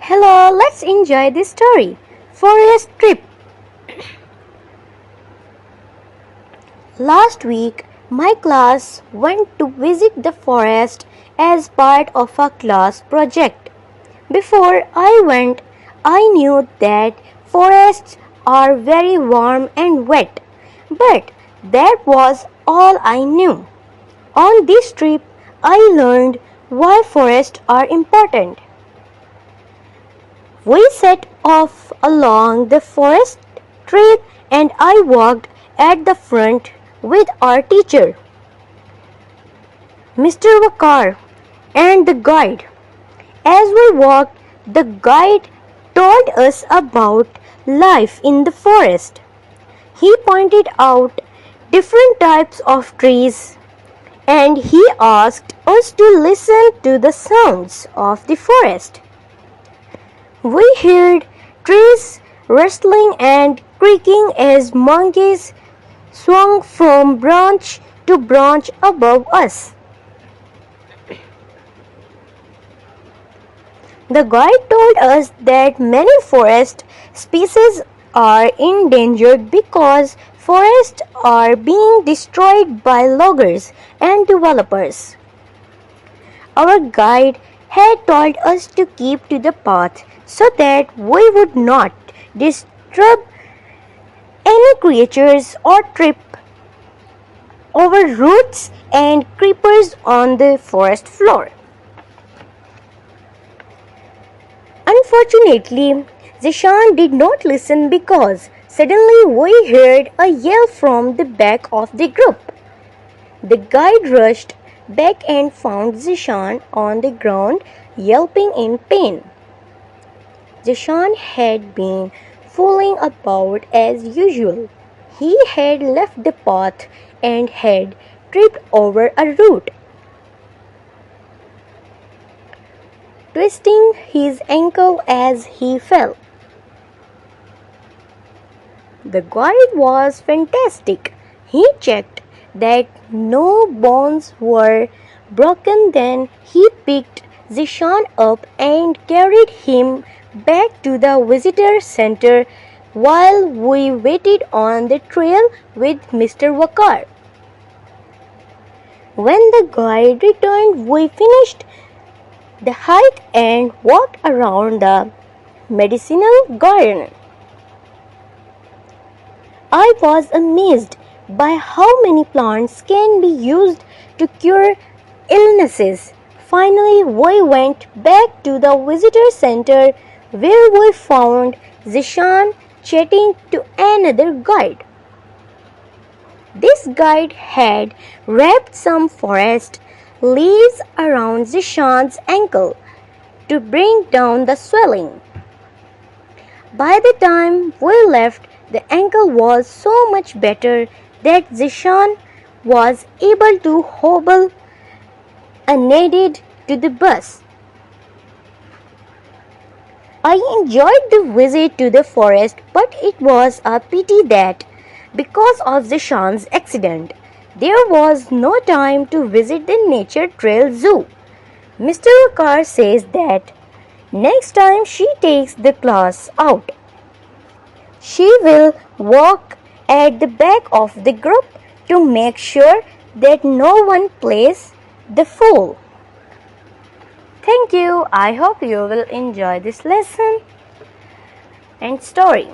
Hello, let's enjoy this story. Forest trip. Last week, my class went to visit the forest as part of a class project. Before I went, I knew that forests are very warm and wet, but that was all I knew. On this trip, I learned why forests are important. We set off along the forest trail and I walked at the front with our teacher, Mr. Wakar, and the guide. As we walked, the guide told us about life in the forest. He pointed out different types of trees and he asked us to listen to the sounds of the forest. We heard trees rustling and creaking as monkeys swung from branch to branch above us. The guide told us that many forest species are endangered because forests are being destroyed by loggers and developers. Our guide had told us to keep to the path so that we would not disturb any creatures or trip over roots and creepers on the forest floor. Unfortunately, Zishan did not listen because suddenly we heard a yell from the back of the group. The guide rushed back and found Zishan on the ground yelping in pain. Zishan had been fooling about as usual. He had left the path and had tripped over a root, twisting his ankle as he fell. The guide was fantastic. He checked that no bones were broken, then he picked Zishan up and carried him back to the visitor center while we waited on the trail with Mr. Wakar. When the guide returned, we finished the hike and walked around the medicinal garden. I was amazed by how many plants can be used to cure illnesses. Finally, we went back to the visitor center where we found Zishan chatting to another guide. This guide had wrapped some forest leaves around Zishan's ankle to bring down the swelling. By the time we left, the ankle was so much better that Zishan was able to hobble unaided to the bus. I enjoyed the visit to the forest, but it was a pity that because of Zishan's accident, there was no time to visit the nature trail zoo. Mr. Wakar says that next time she takes the class out, she will walk at the back of the group to make sure that no one plays the fool. Thank you. I hope you will enjoy this lesson and story.